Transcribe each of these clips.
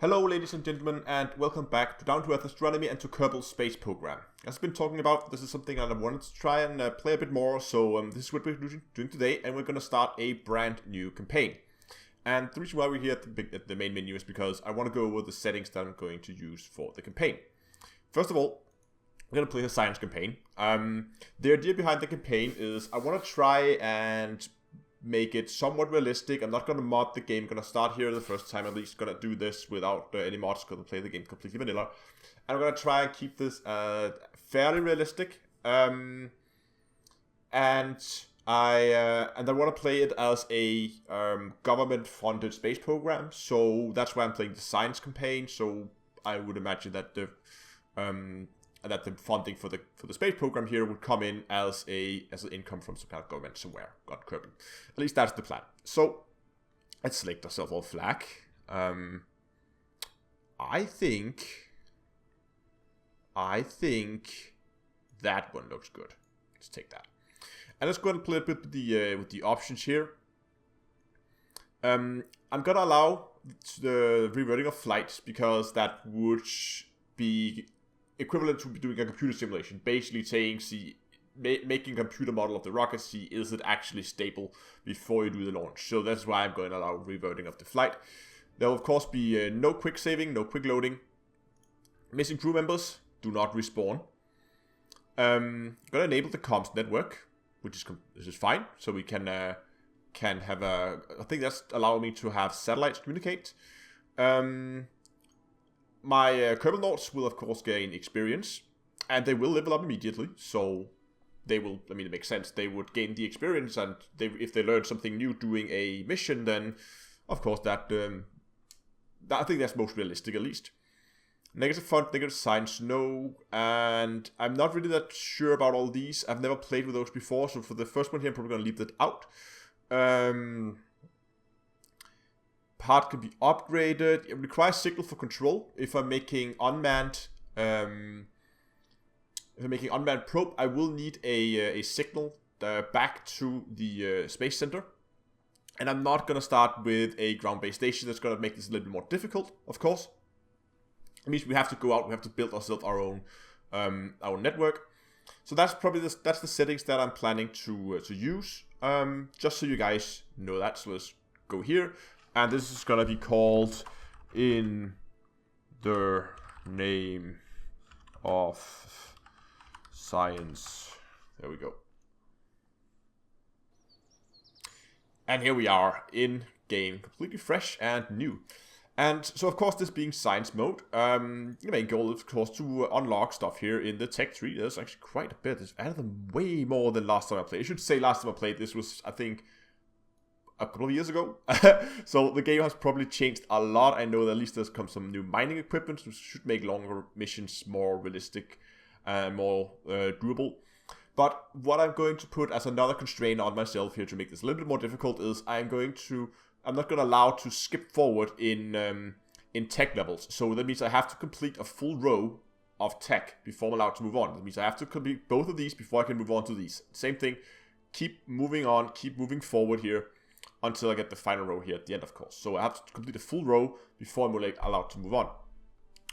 Hello ladies and gentlemen, and welcome back to Down to Earth Astronomy and to Kerbal's space program. As I've been talking about, this is something that I wanted to try and play a bit more, so this is what we're doing today, and we're going to start a brand new campaign. And the reason why we're here at the main menu is because I want to go over the settings that I'm going to use for the campaign. First of all, we're going to play a science campaign. The idea behind the campaign is I want to try and make it somewhat realistic. I'm not going to mod the game. I'm going to start here the first time. At least going to do this without any mods. Going to play the game completely vanilla. And I'm going to try and keep this fairly realistic. And I want to play it as a government-funded space program. So that's why I'm playing the science campaign. So I would imagine that the funding for the space program here would come in as an income from some kind of government somewhere. God, Kerbal. At least that's the plan. So let's select ourselves all flag. I think that one looks good. Let's take that. And let's go ahead and play a bit with the options here. I'm gonna allow the reverting of flights because that would be equivalent to doing a computer simulation, basically saying, making a computer model of the rocket, see is it actually stable before you do the launch. So that's why I'm going to allow reverting of the flight. There will of course be no quick saving, no quick loading. Missing crew members do not respawn. Going to enable the comms network, which is fine. So we can have I think that's allowing me to have satellites communicate. My Kerbal Nords will of course gain experience, and they will level up immediately, so they will, I mean, it makes sense, they would gain the experience, and if they learn something new doing a mission, then of course that I think that's most realistic at least. Negative font, negative science, no, and I'm not really that sure about all these. I've never played with those before, so for the first one here I'm probably going to leave that out. Part can be upgraded. It requires signal for control. If I'm making unmanned, probe, I will need a signal back to the space center. And I'm not gonna start with a ground-based station. That's gonna make this a little bit more difficult, of course. It means we have to go out. We have to build ourselves our own network. So that's probably that's the settings that I'm planning to use. Just so you guys know that. So let's go here. And this is gonna be called In the Name of Science. There we go. And here we are in game, completely fresh and new. And so of course, this being science mode, the main goal is of course to unlock stuff here in the tech tree. There's actually quite a bit. There's added them way more than last time I played. I should say last time I played this was, I think, a couple of years ago. So the game has probably changed a lot. I know that at least there's come some new mining equipment, which should make longer missions more realistic and more doable. But what I'm going to put as another constraint on myself here to make this a little bit more difficult is I'm not going to allow to skip forward in tech levels. So that means I have to complete a full row of tech before I'm allowed to move on. That means I have to complete both of these before I can move on to these. Same thing, keep moving on, keep moving forward here until I get the final row here at the end, of course. So I have to complete a full row before I'm allowed to move on.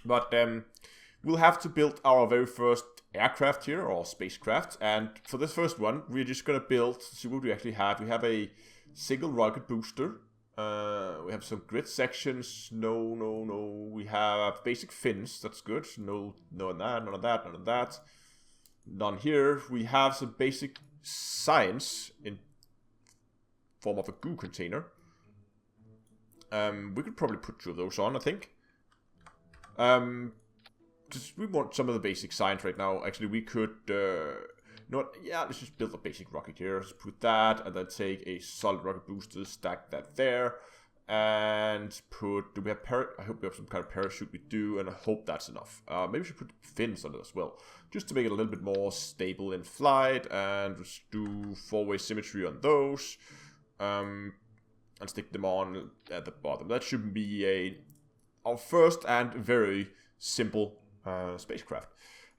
But we'll have to build our very first aircraft here, or spacecraft. And for this first one, we're just going to build, see what we actually have. We have a single rocket booster. We have some grid sections. No. We have basic fins. That's good. No on that, none of that, none of that. None here. We have some basic science in form of a goo container. We could probably put two of those on, I think. We want some of the basic science right now. Actually, we could... let's just build a basic rocket here. Let's put that, and then take a solid rocket booster, stack that there. And do we have I hope we have some kind of parachute. We do, and I hope that's enough. Maybe we should put fins on it as well, just to make it a little bit more stable in flight. And just do four-way symmetry on those. And stick them on at the bottom. That should be our first and very simple spacecraft.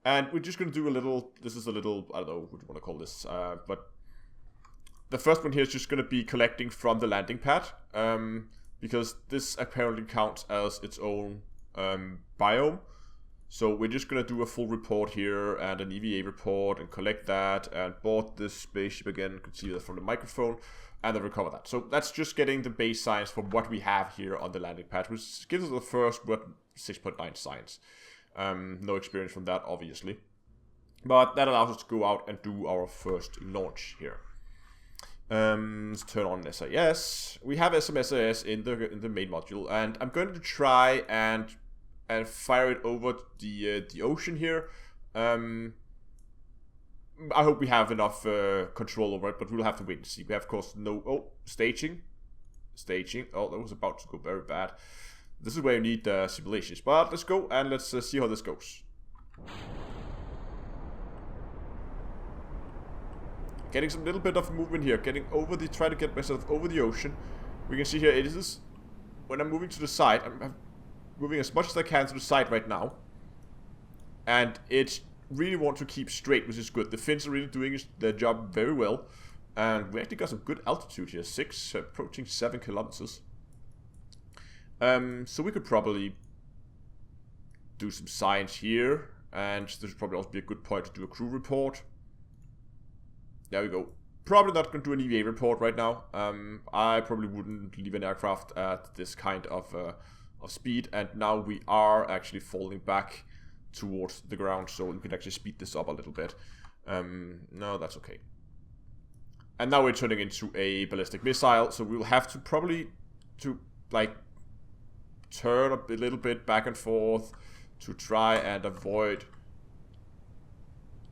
And we're just going to do a little, this is a little, I don't know what you want to call this, but the first one here is just going to be collecting from the landing pad, because this apparently counts as its own biome. So we're just going to do a full report here and an EVA report and collect that and board this spaceship again. You can see that from the microphone and then recover that. So that's just getting the base science for what we have here on the landing pad, which gives us the first 6.9 science. No experience from that, obviously. But that allows us to go out and do our first launch here. Let's turn on SAS. We have some SAS in the main module, and I'm going to try and fire it over the ocean here. I hope we have enough control over it, but we'll have to wait and see. We have, of course, no staging. Oh, that was about to go very bad. This is where you need simulations. But let's go and let's see how this goes. Getting some little bit of movement here. Try to get myself over the ocean. We can see here it is when I'm moving to the side. I'm moving as much as I can to the side right now. And it really want to keep straight, which is good. The fins are really doing their job very well. And we actually got some good altitude here. Approaching 7 kilometers. So we could probably do some science here. And this would probably also be a good point to do a crew report. There we go. Probably not going to do an EVA report right now. I probably wouldn't leave an aircraft at this kind of speed. And now we are actually falling back towards the ground, so we can actually speed this up a little bit. No, that's okay. And now we're turning into a ballistic missile, so we'll have to probably like turn a little bit back and forth to try and avoid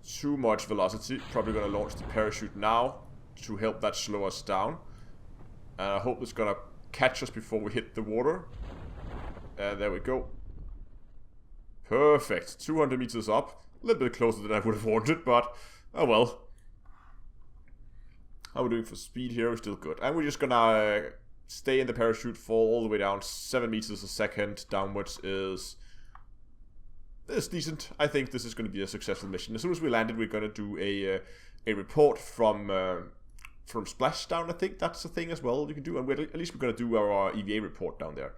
too much velocity. Probably gonna launch the parachute now to help that slow us down. And I hope it's gonna catch us before we hit the water. And there we go. Perfect. 200 meters up. A little bit closer than I would have wanted, but oh well. How are we doing for speed here? We're still good. And we're just gonna stay in the parachute, fall all the way down. 7 meters a second downwards is decent. I think this is going to be a successful mission. As soon as we landed, we're going to do a report from splashdown. I think that's a thing as well you can do. And at least we're going to do our EVA report down there.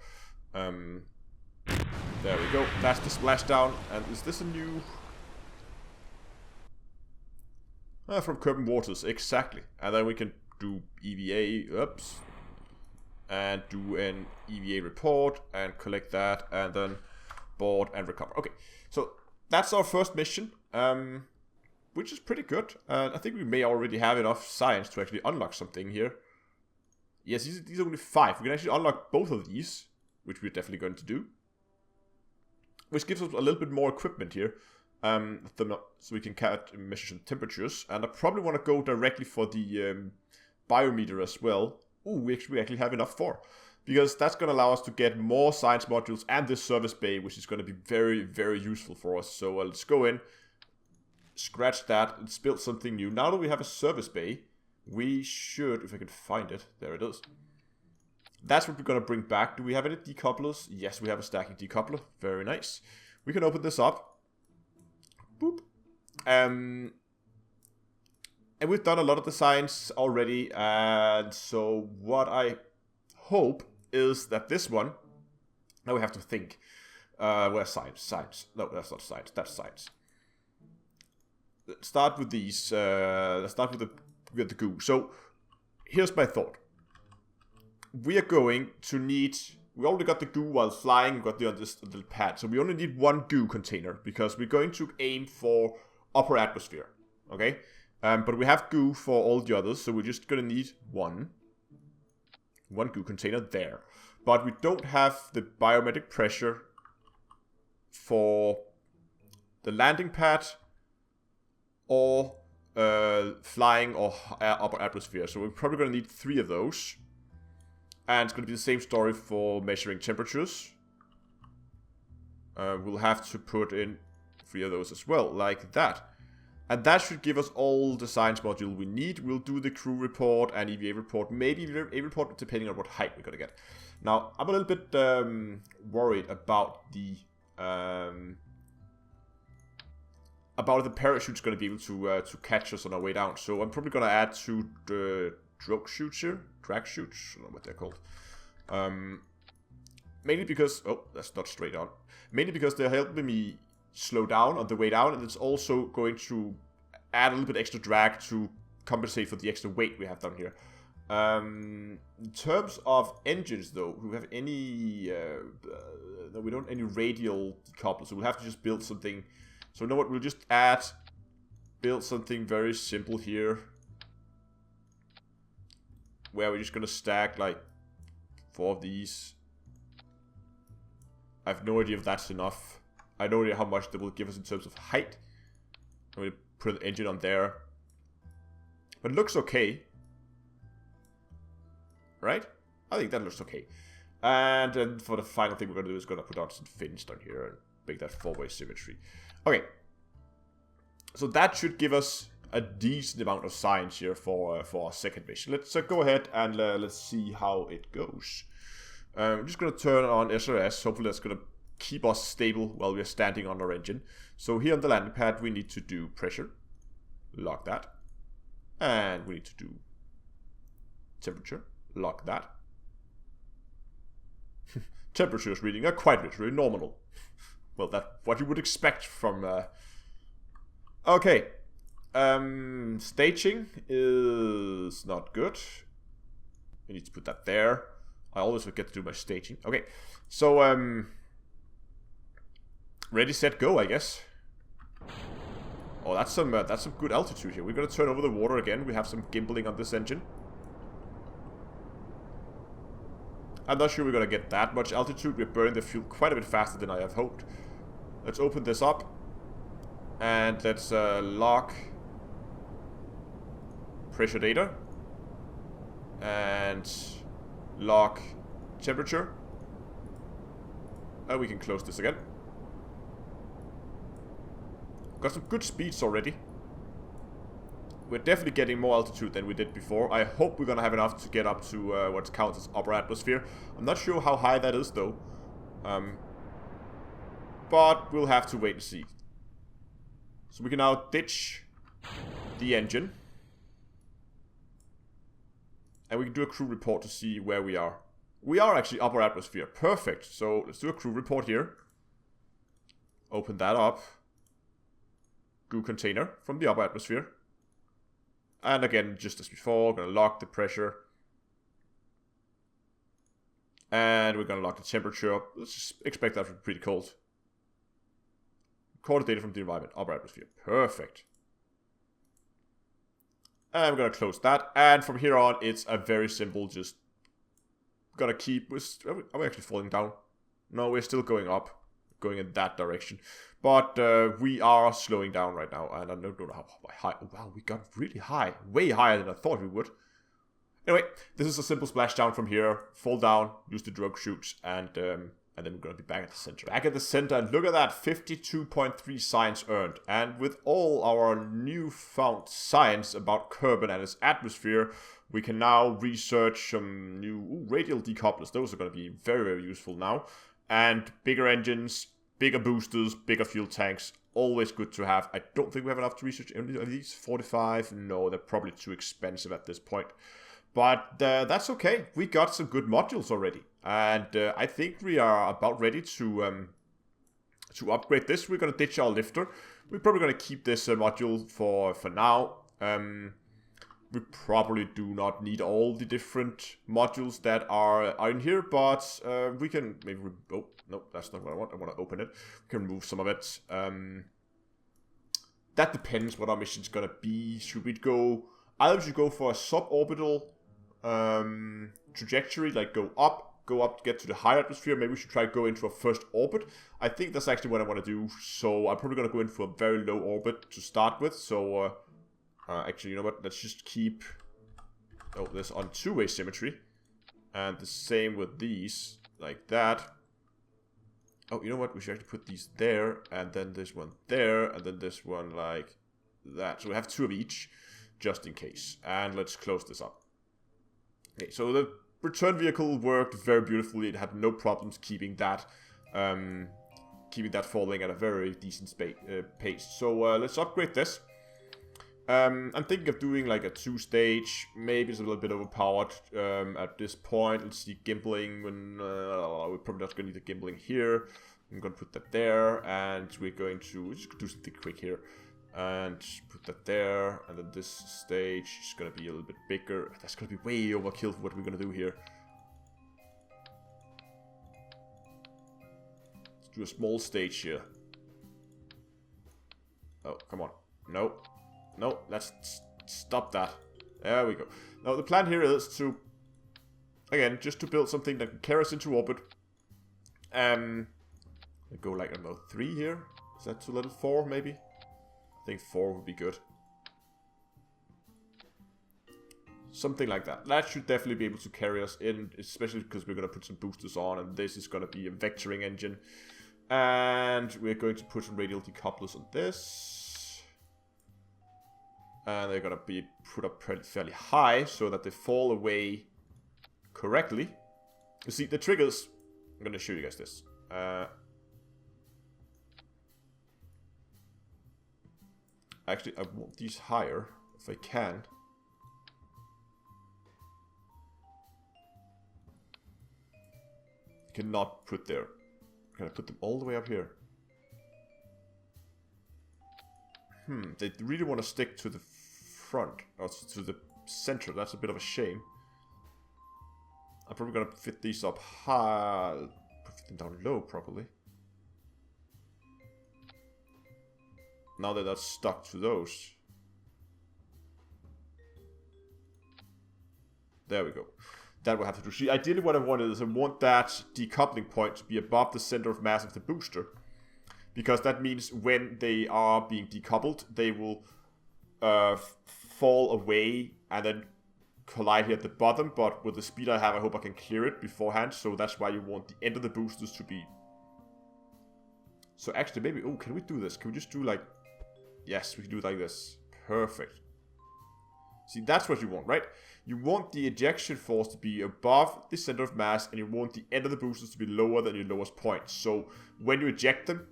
There we go. That's the splashdown. And is this a new? From Kerbal waters, exactly. And then we can do EVA. Oops. And do an EVA report and collect that, and then board and recover. Okay, so that's our first mission, which is pretty good. I think we may already have enough science to actually unlock something here. Yes, these are only 5. We can actually unlock both of these, which we're definitely going to do. Which gives us a little bit more equipment here, so we can measure some temperatures. And I probably want to go directly for the biometer as well. Ooh, we actually have enough for. Because that's going to allow us to get more science modules and this service bay, which is going to be very, very useful for us. So let's go in, scratch that, and build something new. Now that we have a service bay, we should, if I can find it, there it is. That's what we're going to bring back. Do we have any decouplers? Yes, we have a stacking decoupler. Very nice. We can open this up. Boop. And we've done a lot of the science already. And so what I hope is that this one, now we have to think, where's science? No, that's not science, that's science. Let's start with these, let's start with the goo. So, here's my thought. We are going to need, we already got the goo while flying, we got the on this little pad, so we only need 1 goo container, because we're going to aim for upper atmosphere, okay? But we have goo for all the others, so we're just gonna need one goo container there. But we don't have the biometric pressure for the landing pad or flying or upper atmosphere. So we're probably going to need 3 of those. And it's going to be the same story for measuring temperatures. We'll have to put in 3 of those as well, like that. And that should give us all the science module we need. We'll do the crew report and EVA report. Maybe EVA report, depending on what height we're going to get. Now, I'm a little bit worried about the about the parachute's going to be able to catch us on our way down. So I'm probably going to add 2 drag chutes here. Drag chutes? I don't know what they're called. Mainly because... Oh, that's not straight on. Mainly because they're helping me slow down on the way down. And it's also going to add a little bit extra drag to compensate for the extra weight we have down here. In terms of engines, though, we have any... no, we don't have any radial decouples. So we'll have to just build something... So you know what, we'll just build something very simple here. Where we're just gonna stack like 4 of these. I have no idea if that's enough. I have no idea how much that will give us in terms of height. I'm gonna put an engine on there. But it looks okay. Right? I think that looks okay. And then for the final thing we're gonna do is gonna put on some fins down here and make that 4-way symmetry. Okay, so that should give us a decent amount of science here for our second mission. Let's go ahead and let's see how it goes. I'm just going to turn on SRS. Hopefully that's going to keep us stable while we're standing on our engine. So here on the landing pad we need to do pressure. Lock that. And we need to do temperature. Lock that. Temperature is reading quite literally nominal. Well, that's what you would expect from... Okay. Staging is not good. I need to put that there. I always forget to do my staging. Okay. So, ready, set, go, I guess. Oh, that's some good altitude here. We're going to turn over the water again. We have some gimbaling on this engine. I'm not sure we're going to get that much altitude. We're burning the fuel quite a bit faster than I have hoped. Let's open this up. And let's lock pressure data. And lock temperature. And we can close this again. Got some good speeds already. We're definitely getting more altitude than we did before. I hope we're gonna have enough to get up to what counts as upper atmosphere. I'm not sure how high that is though. But we'll have to wait and see. So we can now ditch the engine. And we can do a crew report to see where we are. We are actually upper atmosphere. Perfect. So let's do a crew report here. Open that up. Goo container from the upper atmosphere. And again, just as before, we're going to lock the pressure. And we're going to lock the temperature up. Let's just expect that to be pretty cold. Record the data from the environment, upper atmosphere. Perfect. And we're going to close that. And from here on, it's a very simple, just... Gonna keep... Are we actually falling down? No, we're still going up. Going in that direction. But we are slowing down right now. And I don't know how high... Oh, wow, we got really high. Way higher than I thought we would. Anyway, this is a simple splashdown from here. Fall down, use the drug chutes, and then we're going to be back at the center. Back at the center, and look at that, 52.3 science earned. And with all our newfound science about Kerbal and its atmosphere, we can now research some new radial decouplers. Those are going to be very, very useful now. And bigger engines, bigger boosters, bigger fuel tanks. Always good to have. I don't think we have enough to research any of these. 45? No, they're probably too expensive at this point. But that's okay. We got some good modules already. And I think we are about ready to upgrade this. We're going to ditch our lifter. We're probably going to keep this module for now. We probably do not need all the different modules that are in here. But we can maybe... Oh, no, that's not what I want. I want to open it. We can remove some of it. That depends what our mission's going to be. Should we go... Either we should go for a suborbital trajectory, like go up to get to the higher atmosphere. Maybe we should try to go into a first orbit. I think that's actually what I want to do. So I'm probably going to go in for a very low orbit to start with. So actually, you know what? Let's just keep this on two-way symmetry. And the same with these, like that. Oh, you know what? We should actually put these there, and then this one there, and then this one like that. So we have two of each, just in case. And let's close this up. Okay, so the return vehicle worked very beautifully. It had no problems keeping that keeping that falling at a very decent pace. So let's upgrade this. I'm thinking of doing like a 2-stage. Maybe it's a little bit overpowered at this point. Let's see, gimbling. We're probably not going to need the gimbling here. I'm going to put that there, and we're just do something quick here. And put that there, and then this stage is going to be a little bit bigger. That's going to be way overkill for what we're going to do here. Let's do a small stage here. Oh, come on. No. No, let's stop that. There we go. Now, the plan here is to, again, just to build something that can carry us into orbit. Go like, I don't know, 3 here? Is that too little? 4, maybe? I think 4 would be good. Something like that. That should definitely be able to carry us in, especially because we're going to put some boosters on, and this is going to be a vectoring engine. And we're going to put some radial decouplers on this. And they're going to be put up fairly high, so that they fall away correctly. You see, the triggers... I'm going to show you guys this. Actually, I want these higher, if I can. Cannot put there. Can I put them all the way up here? They really want to stick to the front, or to the center. That's a bit of a shame. I'm probably going to fit these up high, put them down low, probably. Now that that's stuck to those. There we go. That will have to do. See, ideally what I wanted is I want that decoupling point to be above the center of mass of the booster. Because that means when they are being decoupled, they will fall away and then collide here at the bottom. But with the speed I have, I hope I can clear it beforehand. So that's why you want the end of the boosters to be... So actually, maybe... Oh, can we do this? Can we just do like... Yes, we can do it like this. Perfect. See, that's what you want, right? You want the ejection force to be above the center of mass, and you want the end of the boosters to be lower than your lowest point. So when you eject them,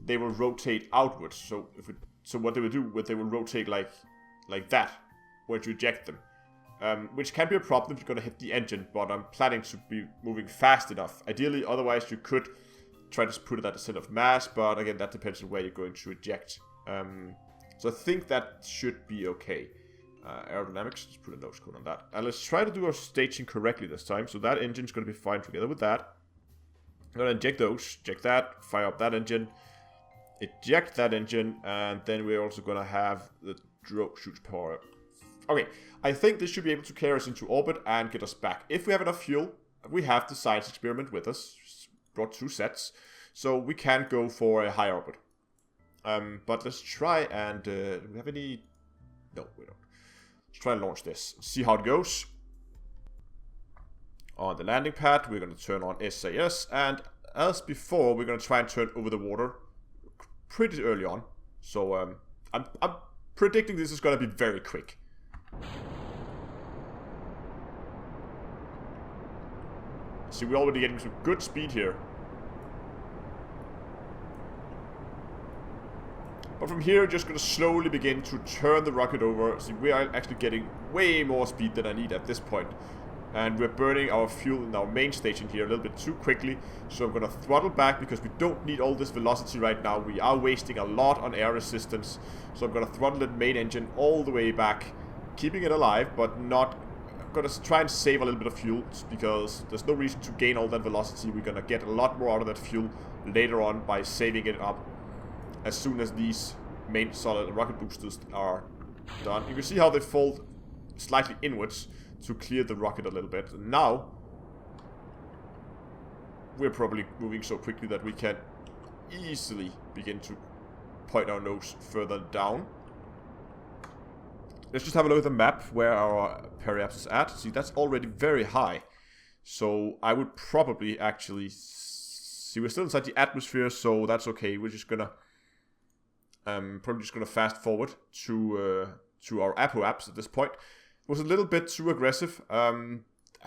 they will rotate outwards. So what they will do, they will rotate like that when you eject them, which can be a problem if you're going to hit the engine. But I'm planning to be moving fast enough. Ideally, otherwise you could try to put it at the center of mass, but again, that depends on where you're going to eject. So I think that should be okay. Aerodynamics, let's put a nose cone on that. And let's try to do our staging correctly this time. So that engine's going to be fine together with that. I'm going to inject those, eject that, fire up that engine, eject that engine, and then we're also going to have the drogue chute power up. Okay, I think this should be able to carry us into orbit and get us back. If we have enough fuel, we have the science experiment with us, brought 2 sets, so we can go for a high orbit. But let's try and... do we have any... No, we don't. Let's try and launch this. See how it goes. On the landing pad, we're going to turn on SAS. And as before, we're going to try and turn over the water pretty early on. So I'm predicting this is going to be very quick. See, we're already getting some good speed here. But from here, just going to slowly begin to turn the rocket over. See, we are actually getting way more speed than I need at this point. And we're burning our fuel in our main station here a little bit too quickly. So I'm going to throttle back because we don't need all this velocity right now. We are wasting a lot on air resistance. So I'm going to throttle the main engine all the way back. Keeping it alive, but not... I'm going to try and save a little bit of fuel. Because there's no reason to gain all that velocity. We're going to get a lot more out of that fuel later on by saving it up. As soon as these main solid rocket boosters are done. You can see how they fall slightly inwards to clear the rocket a little bit. And now, we're probably moving so quickly that we can easily begin to point our nose further down. Let's just have a look at the map where our periaps is at. See, that's already very high. So I would probably actually... See, we're still inside the atmosphere, so that's okay. We're just gonna... probably just going to fast forward to our apoaps at this point. It was a little bit too aggressive. Had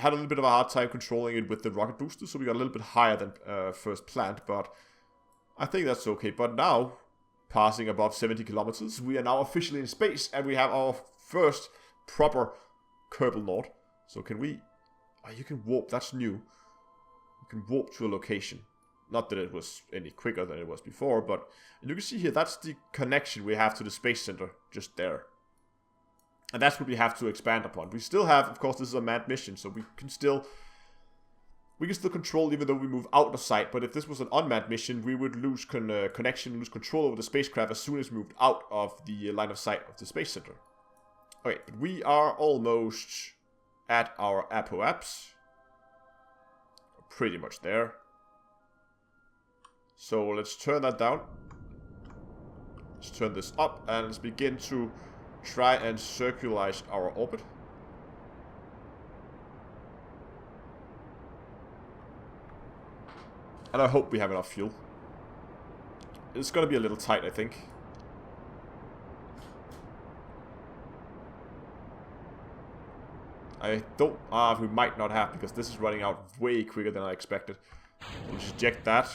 a little bit of a hard time controlling it with the rocket booster, so we got a little bit higher than first planned. But I think that's okay. But now, passing above 70 kilometers, we are now officially in space, and we have our first proper Kerbal node. So can we... Oh, you can warp, that's new. You can warp to a location. Not that it was any quicker than it was before, but you can see here, that's the connection we have to the space center, just there. And that's what we have to expand upon. We still have, of course, this is a manned mission, so we can still control even though we move out of sight. But if this was an unmanned mission, we would lose connection, lose control over the spacecraft as soon as we moved out of the line of sight of the space center. Okay, but we are almost at our apoapse. Pretty much there. So let's turn that down. Let's turn this up and let's begin to try and circularize our orbit. And I hope we have enough fuel. It's gonna be a little tight, I think. I don't... we might not have, because this is running out way quicker than I expected. We'll just eject that.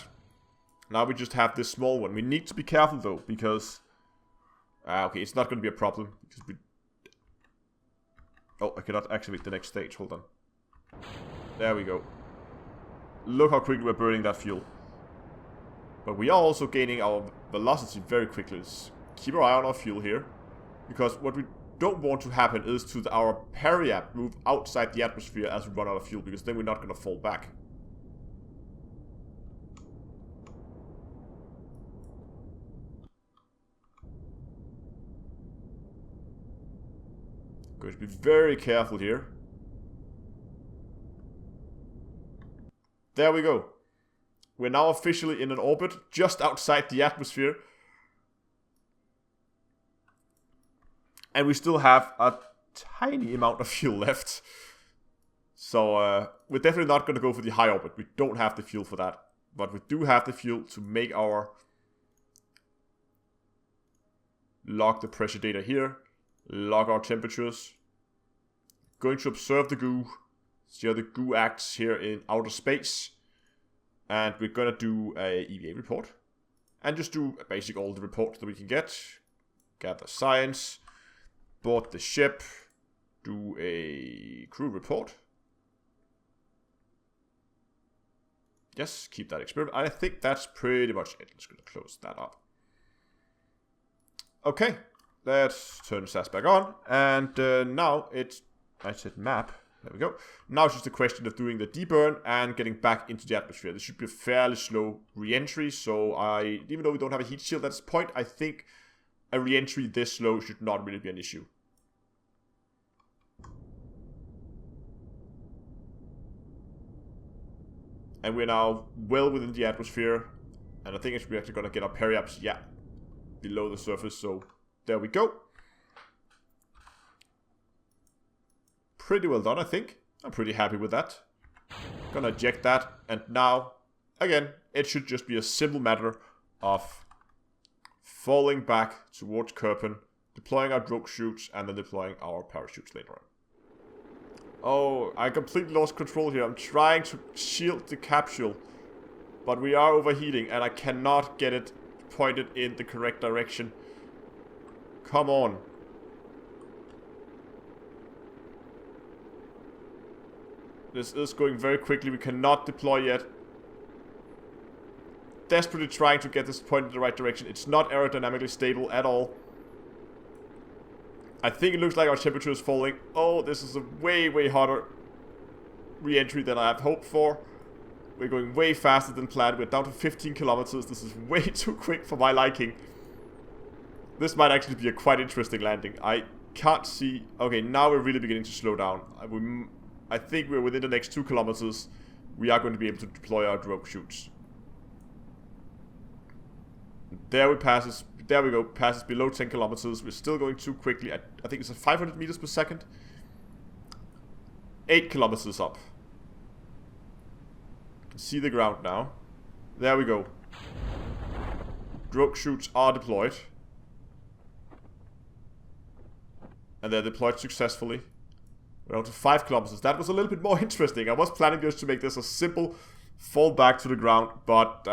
Now we just have this small one. We need to be careful though, because... okay, it's not going to be a problem. Because we... Oh, I cannot activate the next stage. Hold on. There we go. Look how quickly we're burning that fuel. But we are also gaining our velocity very quickly. Let's keep our eye on our fuel here. Because what we don't want to happen is to our periap move outside the atmosphere as we run out of fuel. Because then we're not going to fall back. Going to be very careful here. There we go. We're now officially in an orbit just outside the atmosphere. And we still have a tiny amount of fuel left. So we're definitely not going to go for the high orbit. We don't have the fuel for that. But we do have the fuel to make our... log the pressure data here. Log our temperatures. Going to observe the goo. See how the goo acts here in outer space. And we're going to do a EVA report. And just do basically all the reports that we can get. Gather science. Board the ship. Do a crew report. Yes, keep that experiment. I think that's pretty much it. Let's go close that up. Okay. Let's turn the SAS back on, and now it's, I said map, there we go. Now it's just a question of doing the deburn and getting back into the atmosphere. This should be a fairly slow re-entry, so even though we don't have a heat shield at this point, I think a re-entry this slow should not really be an issue. And we're now well within the atmosphere, and I think we're actually going to get our periaps, yeah, below the surface, so... There we go. Pretty well done, I think. I'm pretty happy with that. Gonna eject that. And now, again, it should just be a simple matter of falling back towards Kerbal, deploying our drogue chutes, and then deploying our parachutes later on. Oh, I completely lost control here. I'm trying to shield the capsule, but we are overheating, and I cannot get it pointed in the correct direction. Come on. This is going very quickly. We cannot deploy yet. Desperately trying to get this point in the right direction. It's not aerodynamically stable at all. I think it looks like our temperature is falling. Oh, this is a way, way hotter re-entry than I have hoped for. We're going way faster than planned. We're down to 15 kilometers. This is way too quick for my liking. This might actually be a quite interesting landing. I can't see... Okay, now we're really beginning to slow down. I think we're within the next 2 kilometers. We are going to be able to deploy our drogue chutes. There we passes... There we go. Passes below 10 kilometers. We're still going too quickly. I think it's at 500 meters per second. 8 kilometers up. You can see the ground now. There we go. Drogue chutes are deployed. And they're deployed successfully. We're down to 5 kilometers. That was a little bit more interesting. I was planning just to make this a simple fall back to the ground, but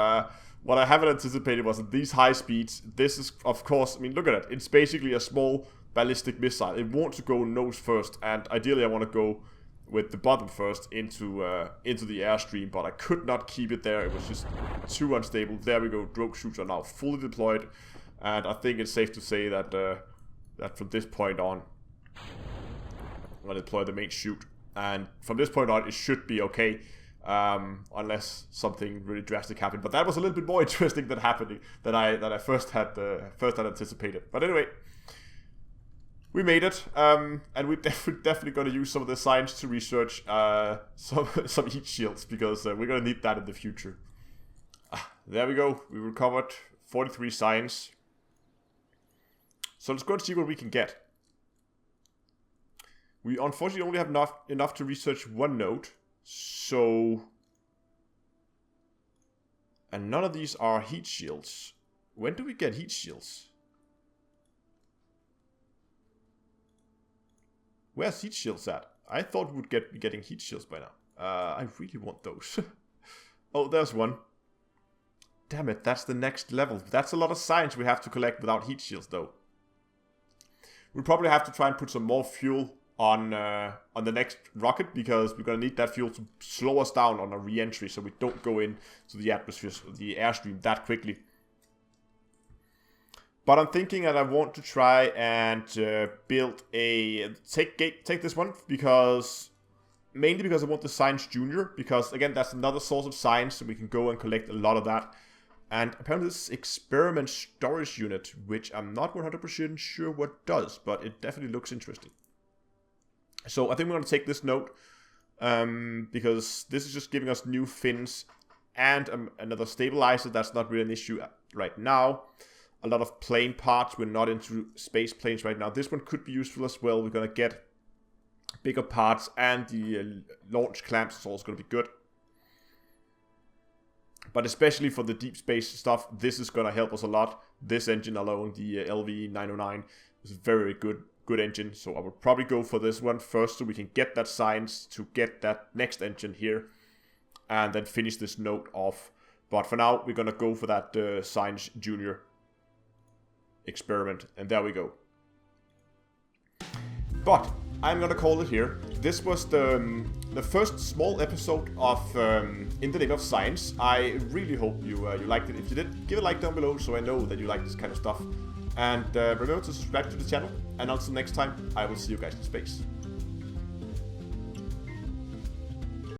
what I haven't anticipated was at these high speeds, this is, of course, I mean, look at it. It's basically a small ballistic missile. It wants to go nose first, and ideally I want to go with the bottom first into the airstream, but I could not keep it there. It was just too unstable. There we go. Drogue chutes are now fully deployed, and I think it's safe to say that that from this point on, I'm going to deploy the main chute, and from this point on, it should be okay, unless something really drastic happened. But that was a little bit more interesting than happening than I first had anticipated. But anyway. We made it, and we're definitely going to use some of the science to research some heat shields, because we're going to need that in the future. There we go. We recovered 43 science. So let's go and see what we can get. We unfortunately only have enough to research one node, so... And none of these are heat shields. When do we get heat shields? Where's heat shields at? I thought we would be getting heat shields by now. I really want those. Oh, there's one. Damn it, that's the next level. That's a lot of science we have to collect without heat shields, though. We'll probably have to try and put some more fuel on the next rocket, because we're going to need that fuel to slow us down on a re-entry, so we don't go into the atmosphere, the airstream, that quickly. But I'm thinking that I want to try and build take this one, mainly because I want the Science Junior, because again, that's another source of science, so we can go and collect a lot of that. And apparently this experiment storage unit, which I'm not 100% sure what does, but it definitely looks interesting. So I think we're going to take this note, because this is just giving us new fins and another stabilizer. That's not really an issue right now. A lot of plane parts. We're not into space planes right now. This one could be useful as well. We're going to get bigger parts, and the launch clamps is also going to be good. But especially for the deep space stuff, this is going to help us a lot. This engine alone, the LV909, is a very good engine. So I would probably go for this one first, so we can get that science to get that next engine here, and then finish this note off. But for now, we're going to go for that Science Junior experiment, and there we go. But I'm gonna call it here. This was the first small episode of In the Name of Science. I really hope you liked it. If you did, give a like down below so I know that you like this kind of stuff. And remember to subscribe to the channel. And until next time, I will see you guys in space.